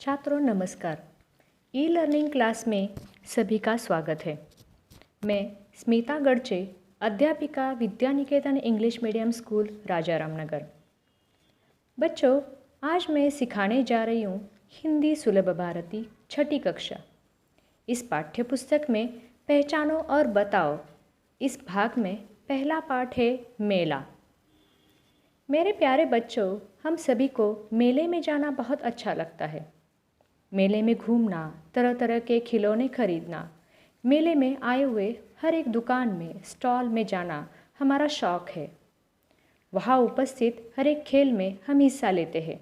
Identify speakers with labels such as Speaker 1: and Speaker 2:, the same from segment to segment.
Speaker 1: छात्रों नमस्कार। E learning class में सभी का स्वागत है। मैं स्मिता गड़चे, अध्यापिका Vidya Niketan English medium school राजा रामनगर। बच्चों, आज मैं सिखाने जा रही हूँ हिंदी सुलभ भारती छठी कक्षा। इस पाठ्य पुस्तक में पहचानो और बताओ इस भाग में पहला पाठ है मेला। मेरे प्यारे बच्चों, हम सभी को मेले में जाना बहुत अच्छा लगता है। मेले में घूमना, तरह तरह के खिलौने खरीदना, मेले में आए हुए हर एक दुकान में स्टॉल में जाना हमारा शौक है। वहाँ उपस्थित हर एक खेल में हम हिस्सा लेते हैं।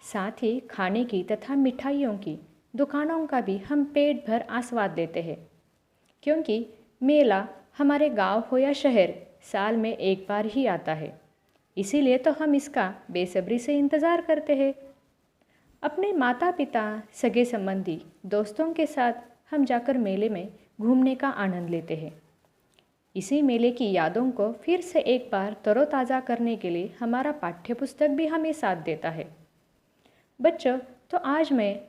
Speaker 1: साथ ही खाने की तथा मिठाइयों की दुकानों का भी हम पेट भर आस्वाद लेते हैं, क्योंकि मेला हमारे गांव हो या शहर साल में एक बार ही आता है। इसीलिए तो हम इसका बेसब्री से इंतज़ार करते हैं। अपने माता पिता, सगे संबंधी, दोस्तों के साथ हम जाकर मेले में घूमने का आनंद लेते हैं। इसी मेले की यादों को फिर से एक बार तरोताज़ा करने के लिए हमारा पाठ्यपुस्तक भी हमें साथ देता है। बच्चों, तो आज मैं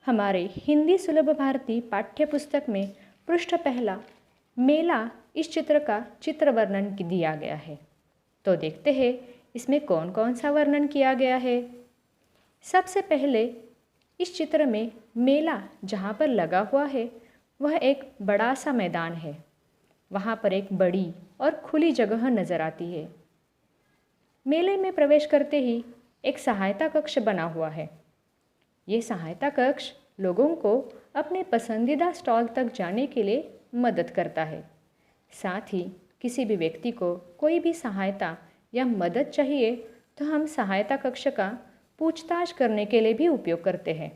Speaker 1: हमारे हिंदी सुलभ भारती पाठ्यपुस्तक में पृष्ठ पहला मेला इस चित्र का चित्र वर्णन दिया गया है। तो देखते हैं इसमें कौन कौन सा वर्णन किया गया है। सबसे पहले इस चित्र में मेला जहाँ पर लगा हुआ है वह एक बड़ा सा मैदान है। वहाँ पर एक बड़ी और खुली जगह नज़र आती है। मेले में प्रवेश करते ही एक सहायता कक्ष बना हुआ है। ये सहायता कक्ष लोगों को अपने पसंदीदा स्टॉल तक जाने के लिए मदद करता है। साथ ही किसी भी व्यक्ति को कोई भी सहायता या मदद चाहिए तो हम सहायता कक्ष का पूछताछ करने के लिए भी उपयोग करते हैं।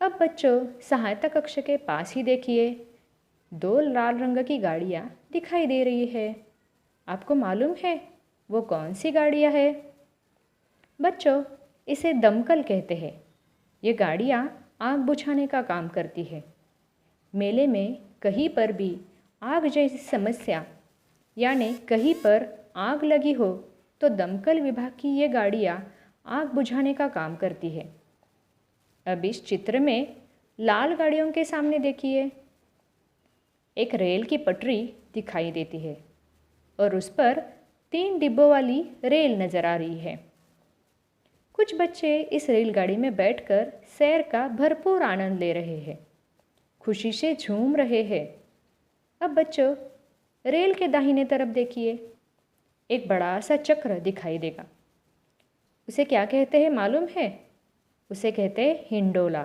Speaker 1: अब बच्चों, सहायता कक्ष के पास ही देखिए, दो लाल रंग की गाड़ियाँ दिखाई दे रही है। आपको मालूम है वो कौन सी गाड़ियाँ है? बच्चों, इसे दमकल कहते हैं। ये गाड़ियाँ आग बुझाने का काम करती है। मेले में कहीं पर भी आग जैसी समस्या यानी कहीं पर आग लगी हो तो दमकल विभाग की ये गाड़ियाँ आग बुझाने का काम करती है। अब इस चित्र में लाल गाड़ियों के सामने देखिए, एक रेल की पटरी दिखाई देती है और उस पर 3 डिब्बों वाली रेल नज़र आ रही है। कुछ बच्चे इस रेलगाड़ी में बैठकर सैर का भरपूर आनंद ले रहे हैं, खुशी से झूम रहे हैं। अब बच्चों, रेल के दाहिने तरफ देखिए, एक बड़ा सा चक्र दिखाई देगा। उसे क्या कहते हैं मालूम है? उसे कहते हैं हिंडोला।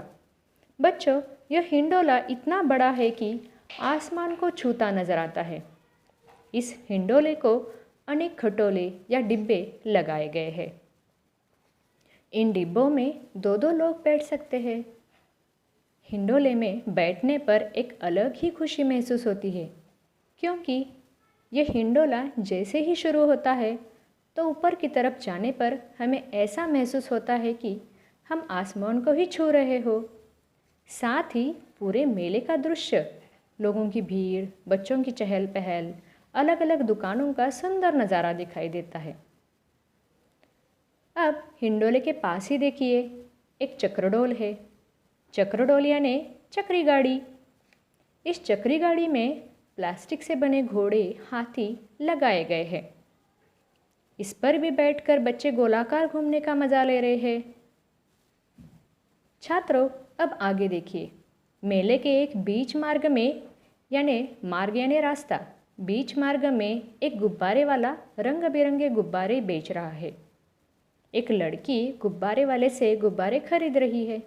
Speaker 1: बच्चों, यह हिंडोला इतना बड़ा है कि आसमान को छूता नज़र आता है। इस हिंडोले को अनेक खटोले या डिब्बे लगाए गए हैं। इन डिब्बों में 2-2 लोग बैठ सकते हैं। हिंडोले में बैठने पर एक अलग ही खुशी महसूस होती है, क्योंकि यह हिंडोला जैसे ही शुरू होता है तो ऊपर की तरफ जाने पर हमें ऐसा महसूस होता है कि हम आसमान को ही छू रहे हो। साथ ही पूरे मेले का दृश्य, लोगों की भीड़, बच्चों की चहल पहल, अलग अलग दुकानों का सुंदर नज़ारा दिखाई देता है। अब हिंडोले के पास ही देखिए, एक चक्रडोल है। चक्रडोल यानी चक्री गाड़ी। इस चक्री गाड़ी में प्लास्टिक से बने घोड़े, हाथी लगाए गए हैं। इस पर भी बैठकर बच्चे गोलाकार घूमने का मज़ा ले रहे हैं। छात्रों, अब आगे देखिए, मेले के एक बीच मार्ग में यानी रास्ता, बीच मार्ग में एक गुब्बारे वाला रंग बिरंगे गुब्बारे बेच रहा है। एक लड़की गुब्बारे वाले से गुब्बारे खरीद रही है।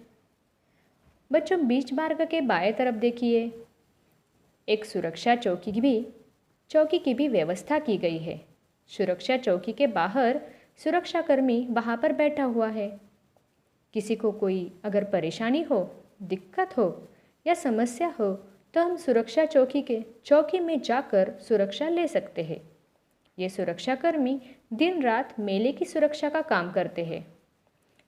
Speaker 1: बच्चों, बीच मार्ग के बाएं तरफ देखिए, एक सुरक्षा चौकी की भी व्यवस्था की गई है। सुरक्षा चौकी के बाहर सुरक्षाकर्मी वहाँ पर बैठा हुआ है। किसी को कोई अगर परेशानी हो, दिक्कत हो या समस्या हो तो हम सुरक्षा चौकी में जाकर सुरक्षा ले सकते हैं। ये सुरक्षाकर्मी दिन रात मेले की सुरक्षा का काम करते हैं।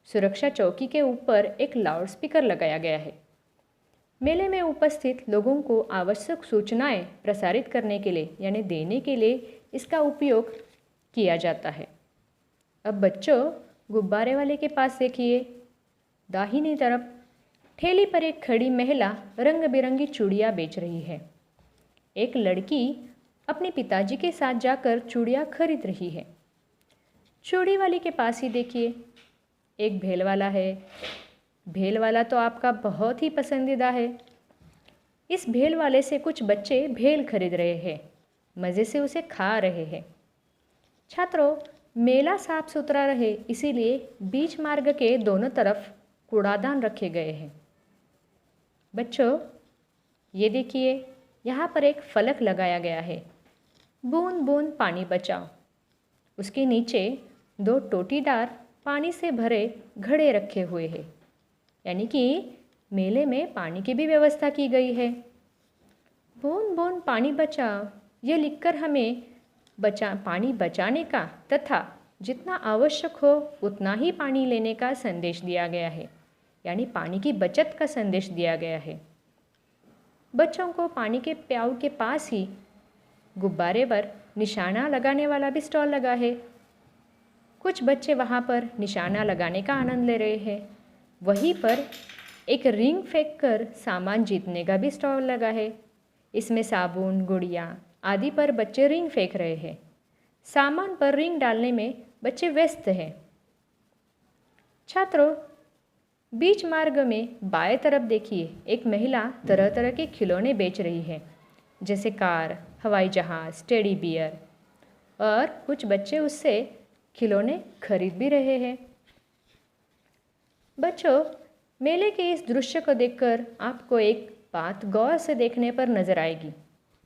Speaker 1: सुरक्षा चौकी के ऊपर एक लाउडस्पीकर लगाया गया है। मेले में उपस्थित लोगों को आवश्यक सूचनाएं प्रसारित करने के लिए यानी देने के लिए इसका उपयोग किया जाता है। अब बच्चों, गुब्बारे वाले के पास देखिए, दाहिनी तरफ ठेली पर एक खड़ी महिला रंग बिरंगी चूड़ियाँ बेच रही है। एक लड़की अपने पिताजी के साथ जाकर चूड़ियाँ खरीद रही है। चूड़ी वाली के पास ही देखिए, एक भेल वाला है। भेल वाला तो आपका बहुत ही पसंदीदा है। इस भेल वाले से कुछ बच्चे भेल खरीद रहे हैं, मज़े से उसे खा रहे हैं। छात्रों, मेला साफ सुथरा रहे इसीलिए बीच मार्ग के दोनों तरफ कूड़ादान रखे गए हैं। बच्चों, ये देखिए, यहाँ पर एक फलक लगाया गया है, बूंद बूंद पानी बचाओ। उसके नीचे 2 टोटीदार पानी से भरे घड़े रखे हुए हैं, यानी कि मेले में पानी की भी व्यवस्था की गई है। बूंद बूंद पानी बचाओ, ये लिखकर हमें पानी बचाने का तथा जितना आवश्यक हो उतना ही पानी लेने का संदेश दिया गया है, यानी पानी की बचत का संदेश दिया गया है। बच्चों को पानी के प्याऊ के पास ही गुब्बारे पर निशाना लगाने वाला भी स्टॉल लगा है। कुछ बच्चे वहाँ पर निशाना लगाने का आनंद ले रहे हैं। वहीं पर एक रिंग फेंक कर सामान जीतने का भी स्टॉल लगा है। इसमें साबुन, गुड़िया आदि पर बच्चे रिंग फेंक रहे हैं। सामान पर रिंग डालने में बच्चे व्यस्त हैं। छात्रों, बीच मार्ग में बाएं तरफ देखिए, एक महिला तरह तरह के खिलौने बेच रही है, जैसे कार, हवाई जहाज़, टेडी बियर, और कुछ बच्चे उससे खिलौने खरीद भी रहे हैं। बच्चों, मेले के इस दृश्य को देखकर आपको एक बात गौर से देखने पर नजर आएगी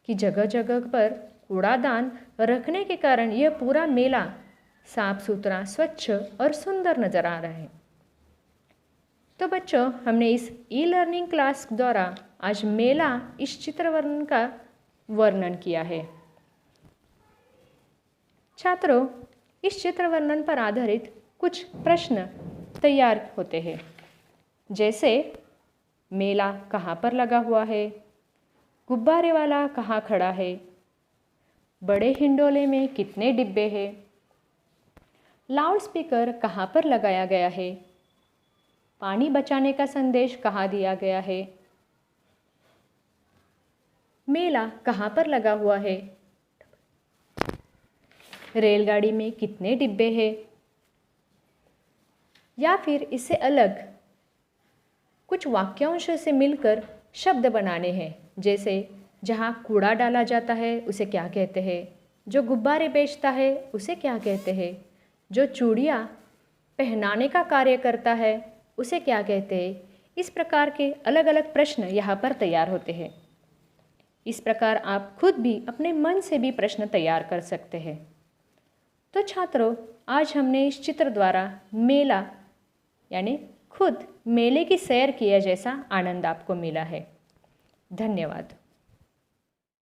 Speaker 1: कि जगह जगह पर कूड़ादान रखने के कारण यह पूरा मेला साफ सुथरा, स्वच्छ और सुंदर नजर आ रहा है। तो बच्चों, हमने इस ई लर्निंग क्लास द्वारा आज मेला इस चित्र वर्णन का वर्णन किया है। छात्रों, इस चित्र वर्णन पर आधारित कुछ प्रश्न तैयार होते हैं, जैसे मेला कहाँ पर लगा हुआ है, गुब्बारे वाला कहाँ खड़ा है, बड़े हिंडोले में कितने डिब्बे हैं, लाउड स्पीकर कहाँ पर लगाया गया है, पानी बचाने का संदेश कहाँ दिया गया है, मेला कहाँ पर लगा हुआ है, रेलगाड़ी में कितने डिब्बे हैं, या फिर इससे अलग कुछ वाक्यांशों से मिलकर शब्द बनाने हैं, जैसे जहाँ कूड़ा डाला जाता है उसे क्या कहते हैं, जो गुब्बारे बेचता है उसे क्या कहते हैं, जो चूड़ियाँ पहनाने का कार्य करता है उसे क्या कहते हैं। इस प्रकार के अलग अलग प्रश्न यहाँ पर तैयार होते हैं। इस प्रकार आप खुद भी अपने मन से भी प्रश्न तैयार कर सकते हैं। तो छात्रों, आज हमने इस चित्र द्वारा मेला यानी खुद मेले की सैर किया जैसा आनंद आपको मिला है। धन्यवाद।